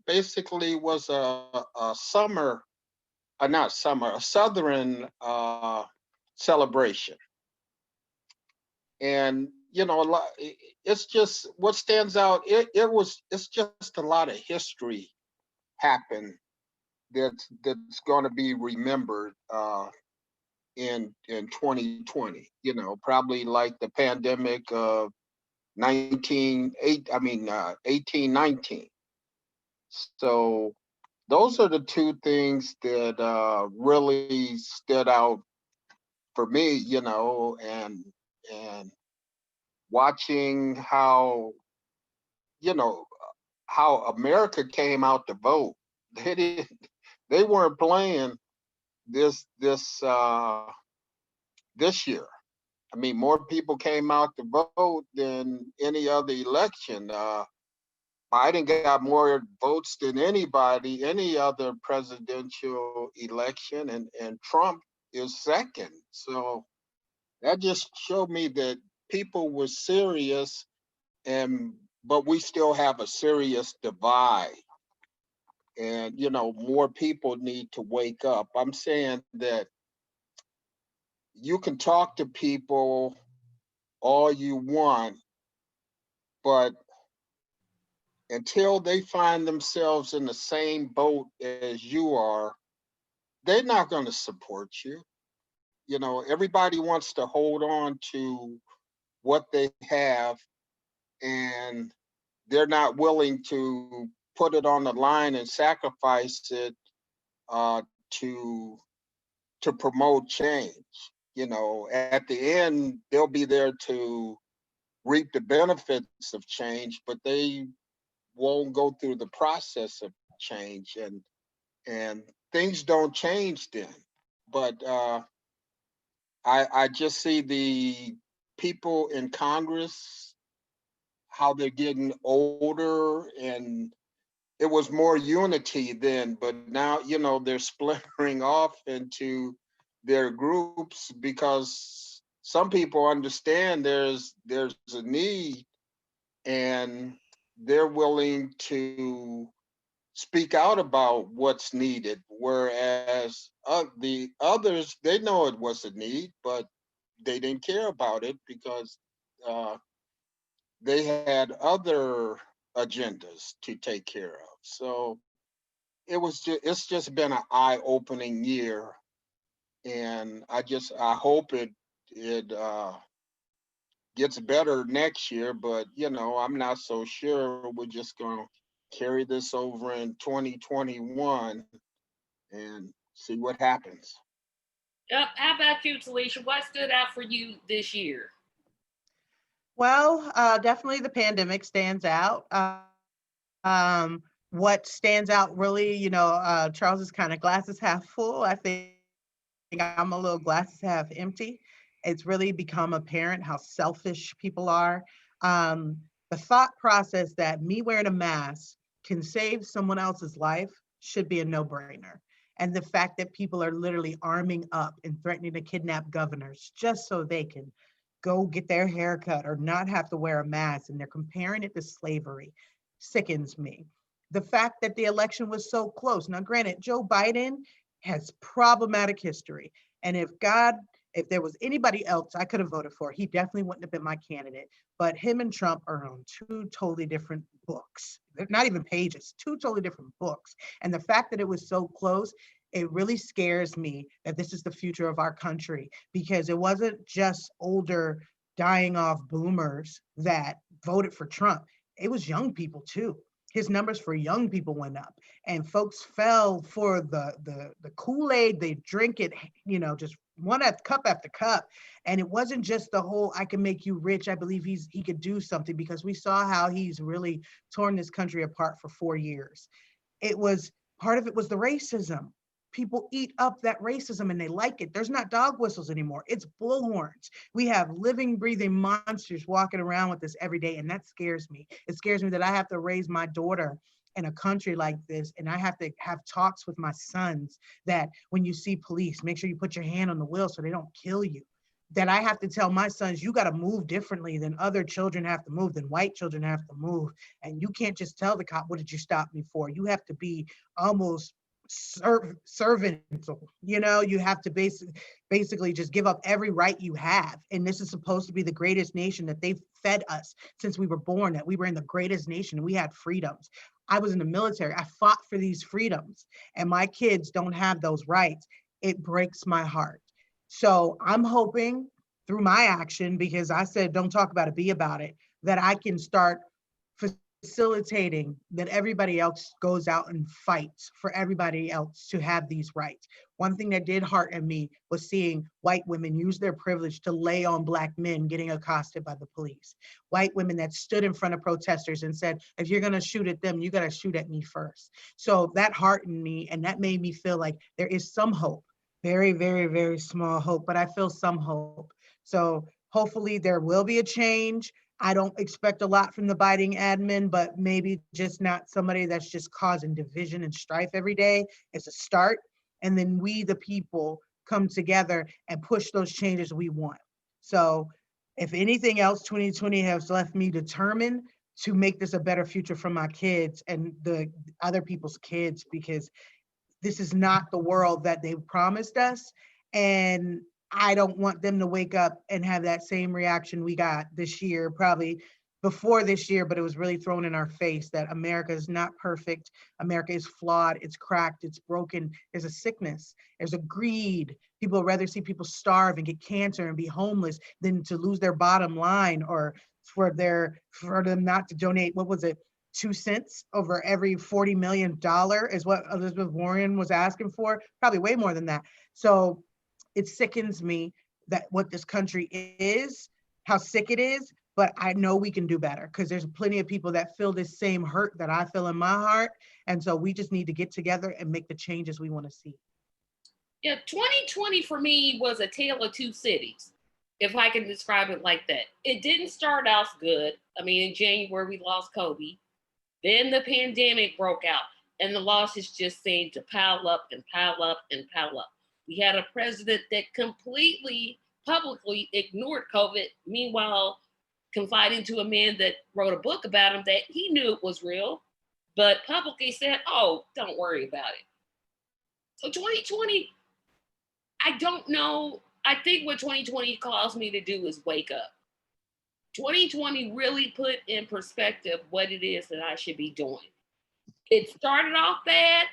basically was a summer, not summer, a southern celebration. And you know, it's just what stands out. It's just a lot of history happened that's going to be remembered in 2020. You know, probably like the pandemic of 1819. So those are the two things that really stood out for me, and watching how, you know, how America came out to vote. They didn't, they weren't playing this year. I mean, more people came out to vote than any other election. Biden got more votes than anybody, any other presidential election, and Trump is second. So that just showed me that people were serious, and but we still have a serious divide. And more people need to wake up. I'm saying that you can talk to people all you want, but until they find themselves in the same boat as you are, they're not going to support you. Everybody wants to hold on to what they have, and they're not willing to put it on the line and sacrifice it uh, to to promote change. At the end, they'll be there to reap the benefits of change, but they won't go through the process of change, and things don't change then. But I just see the people in Congress, how they're getting older, and it was more unity then, but now they're splintering off into their groups because some people understand there's a need, and they're willing to speak out about what's needed, whereas the others, they know it was a need, but they didn't care about it because uh, they had other agendas to take care of. So it's just been an eye-opening year, and I hope it gets better next year, but I'm not so sure. We're just going to carry this over in 2021 and see what happens. Yep. How about you, Telisha? What stood out for you this year? Well, definitely the pandemic stands out. What stands out really, Charles is kind of glasses half full. I think I'm a little glasses half empty. It's really become apparent how selfish people are. Um, the thought process that me wearing a mask can save someone else's life should be a no-brainer. And the fact that people are literally arming up and threatening to kidnap governors just so they can go get their hair cut or not have to wear a mask, and they're comparing it to slavery, sickens me. The fact that the election was so close. Now, granted, Joe Biden has problematic history. And if there was anybody else I could have voted for, he definitely wouldn't have been my candidate. But him and Trump are on two totally different books. They're not even pages, two totally different books. And the fact that it was so close, it really scares me that this is the future of our country, because it wasn't just older dying off boomers that voted for Trump. It was young people too. His numbers for young people went up, and folks fell for the Kool-Aid. They drink it, just one cup after cup. And it wasn't just the whole "I can make you rich." I believe he could do something, because we saw how he's really torn this country apart for 4 years. It was part of it was the racism. People eat up that racism and they like it. There's not dog whistles anymore. It's bullhorns. We have living, breathing monsters walking around with us every day. And that scares me. It scares me that I have to raise my daughter in a country like this. And I have to have talks with my sons that when you see police, make sure you put your hand on the wheel so they don't kill you. That I have to tell my sons, you got to move differently than other children have to move, than white children have to move. And you can't just tell the cop, what did you stop me for? You have to be almost servantful. You have to basically just give up every right you have. And this is supposed to be the greatest nation that they've fed us since we were born, that we were in the greatest nation and we had freedoms. I was in the military. I fought for these freedoms, and my kids don't have those rights. It breaks my heart. So I'm hoping through my action, because I said, don't talk about it, be about it. that I can start facilitating that everybody else goes out and fights for everybody else to have these rights. One thing that did hearten me was seeing white women use their privilege to lay on Black men getting accosted by the police. White women that stood in front of protesters and said, if you're gonna shoot at them, you gotta shoot at me first. So that heartened me, and that made me feel like there is some hope. Very, very, very small hope, but I feel some hope. So hopefully there will be a change. I don't expect a lot from the Biden admin, but maybe just not somebody that's just causing division and strife every day. It's a start. And then we, the people, come together and push those changes we want. So if anything else, 2020 has left me determined to make this a better future for my kids and the other people's kids, because this is not the world that they promised us. And I don't want them to wake up and have that same reaction we got this year, probably before this year, but it was really thrown in our face that America is not perfect. America is flawed, it's cracked, it's broken. There's a sickness, there's a greed. People would rather see people starve and get cancer and be homeless than to lose their bottom line, or for them not to donate, what was it, 2 cents over every $40 million is what Elizabeth Warren was asking for, probably way more than that. So it sickens me that what this country is, how sick it is, but I know we can do better because there's plenty of people that feel this same hurt that I feel in my heart. And so we just need to get together and make the changes we want to see. Yeah, 2020 for me was a tale of two cities, if I can describe it like that. It didn't start off good. I mean, in January, we lost Kobe. Then the pandemic broke out, and the losses just seemed to pile up and pile up and pile up. We had a president that completely publicly ignored COVID, meanwhile, confiding to a man that wrote a book about him that he knew it was real, but publicly said, oh, don't worry about it. So 2020, I don't know. I think what 2020 caused me to do is wake up. 2020 really put in perspective what it is that I should be doing. It started off bad,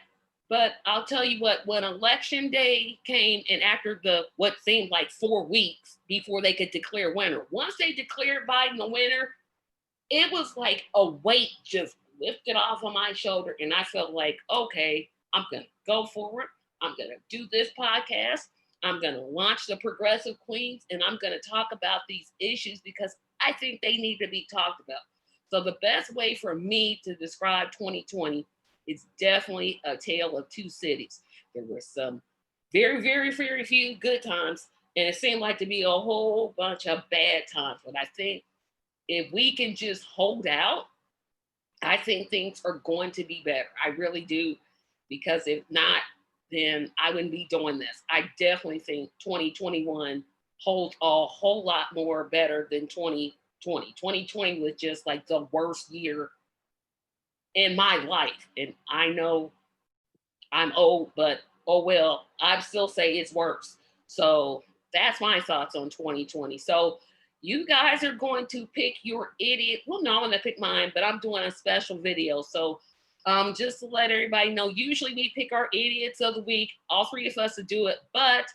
but I'll tell you what, when election day came and after the what seemed like 4 weeks before they could declare winner, once they declared Biden the winner, it was like a weight just lifted off of my shoulder. And I felt like, okay, I'm going to go forward. I'm going to do this podcast. I'm going to launch the Progressive Queens, and I'm going to talk about these issues because I think they need to be talked about. So the best way for me to describe 2020 is definitely a tale of two cities. There were some very, very, very few good times, and it seemed like to be a whole bunch of bad times. But I think if we can just hold out, I think things are going to be better. I really do, because if not, then I wouldn't be doing this. I definitely think 2021 holds a whole lot more better than 2020. 2020 was just like the worst year in my life. And I know I'm old, but oh well, I still say it's worse. So that's my thoughts on 2020. So you guys are going to pick your idiot. Well, no, I'm going to pick mine, but I'm doing a special video. So just to let everybody know, usually we pick our idiots of the week, all three of us to do it, but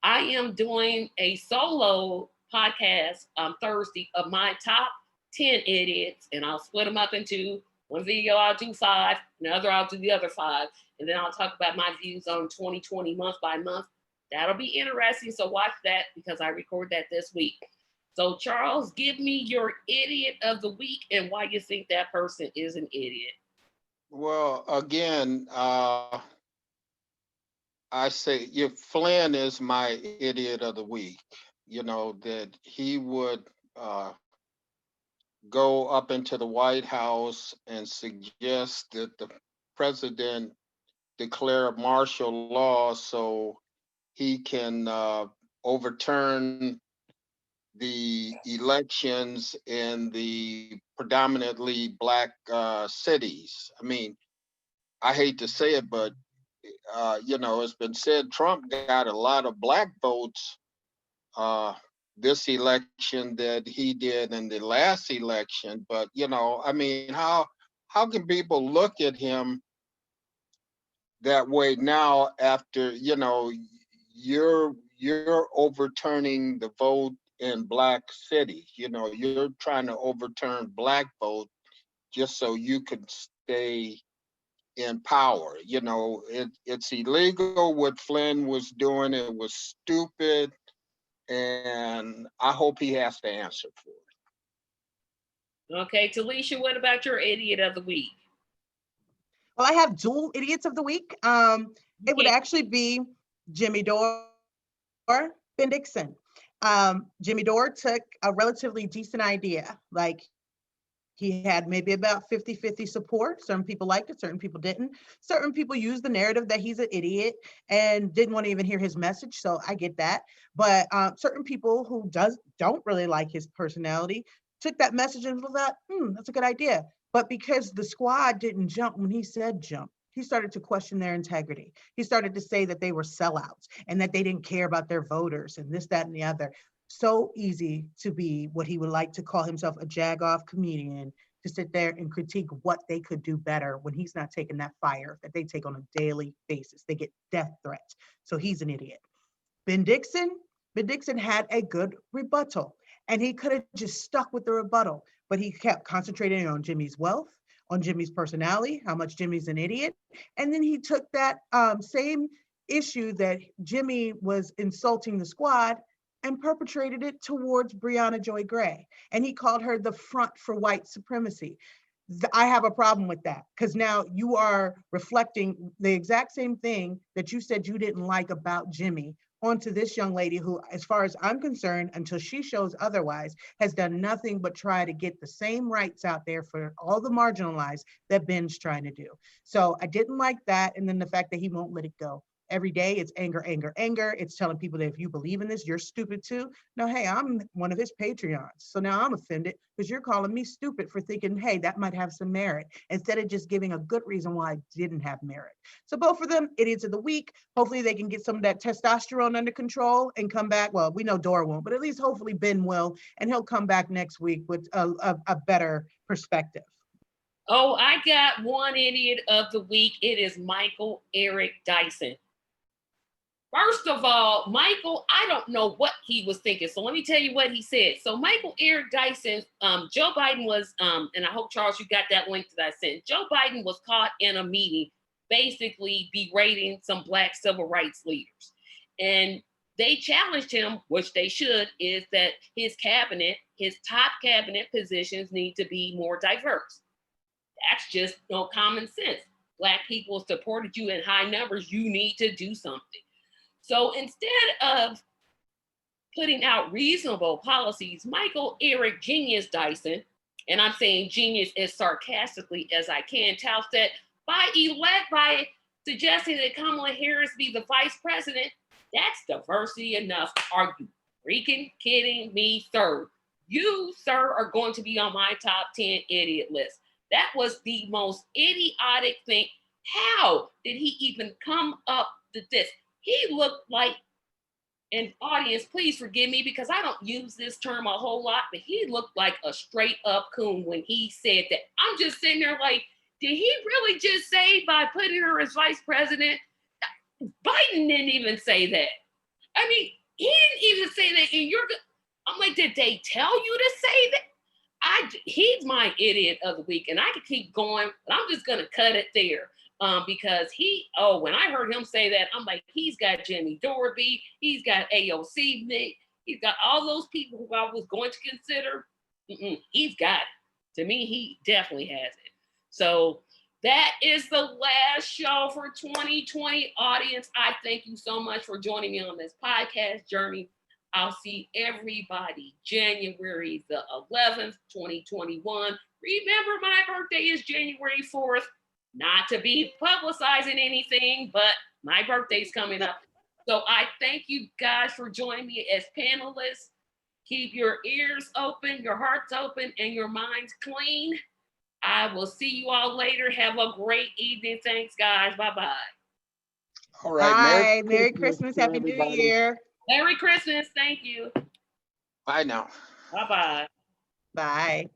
I am doing a solo podcast on Thursday of my top 10 idiots, and I'll split them up into one video, I'll do 5, another, I'll do the other 5, and then I'll talk about my views on 2020 month by month. That'll be interesting, so watch that because I record that this week. So Charles, give me your idiot of the week and why you think that person is an idiot. Well, again, I say Flynn is my idiot of the week. You know, that he would go up into the White House and suggest that the president declare martial law so he can overturn the elections in the predominantly Black cities. I mean, I hate to say it, but you know, it's been said Trump got a lot of Black votes this election that he did in the last election. But you know, I mean, how can people look at him that way now after, you know, you're overturning the vote in black cities. You know, you're trying to overturn black vote just so you can stay in power. You know, it's illegal what Flynn was doing. It was stupid. And I hope he has to answer for it. Okay, Telisha, what about your idiot of the week? Well, I have dual idiots of the week. It would actually be Jimmy Dore, Ben Dixon. Jimmy Dore took a relatively decent idea. Like, he had maybe about 50-50 support. Certain people liked it, certain people didn't. Certain people used the narrative that he's an idiot and didn't want to even hear his message. So I get that. But certain people who don't really like his personality took that message and thought, that's a good idea. But because the squad didn't jump when he said jump, he started to question their integrity. He started to say that they were sellouts and that they didn't care about their voters and this, that, and the other. So easy to be what he would like to call himself, a jagoff comedian, to sit there and critique what they could do better when he's not taking that fire that they take on a daily basis. They get death threats. So he's an idiot. Ben Dixon had a good rebuttal, and he could have just stuck with the rebuttal, but he kept concentrating on Jimmy's wealth, on Jimmy's personality, how much Jimmy's an idiot. And then he took that same issue that Jimmy was insulting the squad and perpetrated it towards Breonna Joy Gray. And he called her the front for white supremacy. I have a problem with that, because now you are reflecting the exact same thing that you said you didn't like about Jimmy onto this young lady who, as far as I'm concerned, until she shows otherwise, has done nothing but try to get the same rights out there for all the marginalized that Ben's trying to do. So I didn't like that. And then the fact that he won't let it go. Every day it's anger, anger, anger. It's telling people that if you believe in this, you're stupid too. No, hey, I'm one of his Patreons. So now I'm offended because you're calling me stupid for thinking, hey, that might have some merit, instead of just giving a good reason why it didn't have merit. So both of them, idiots of the week. Hopefully they can get some of that testosterone under control and come back. Well, we know Dora won't, but at least hopefully Ben will, and he'll come back next week with a better perspective. Oh, I got one idiot of the week. It is Michael Eric Dyson. First of all, Michael, I don't know what he was thinking. So let me tell you what he said. So Michael Eric Dyson, Joe Biden was, and I hope, Charles, you got that link that I sent. Joe Biden was caught in a meeting basically berating some Black civil rights leaders. And they challenged him, which they should, is that his cabinet, his top cabinet positions need to be more diverse. That's just no common sense. Black people supported you in high numbers. You need to do something. So instead of putting out reasonable policies, Michael Eric Genius Dyson, and I'm saying genius as sarcastically as I can, touts that by suggesting that Kamala Harris be the vice president, that's diversity enough. Are you freaking kidding me, sir? You, sir, are going to be on my top 10 idiot list. That was the most idiotic thing. How did he even come up with this? He looked like, an audience, please forgive me because I don't use this term a whole lot, but he looked like a straight up coon when he said that. I'm just sitting there like, did he really just say by putting her as vice president? Biden didn't even say that. I mean, he didn't even say that. And I'm like, did they tell you to say that? He's my idiot of the week, and I could keep going, but I'm just gonna cut it there. Because when I heard him say that, I'm like, he's got Jimmy Dorby, he's got AOC Nick, he's got all those people who I was going to consider. He's got it. To me, he definitely has it. So that is the last show for 2020. Audience, I thank you so much for joining me on this podcast journey. I'll see everybody January the 11th, 2021. Remember, my birthday is January 4th. Not to be publicizing anything, but my birthday's coming up. So I thank you guys for joining me as panelists. Keep your ears open, your hearts open, and your minds clean. I will see you all later. Have a great evening. Thanks, guys. Bye-bye. All right. Bye. Merry Christmas. Happy New Year. Merry Christmas. Thank you. Bye now. Bye-bye. Bye.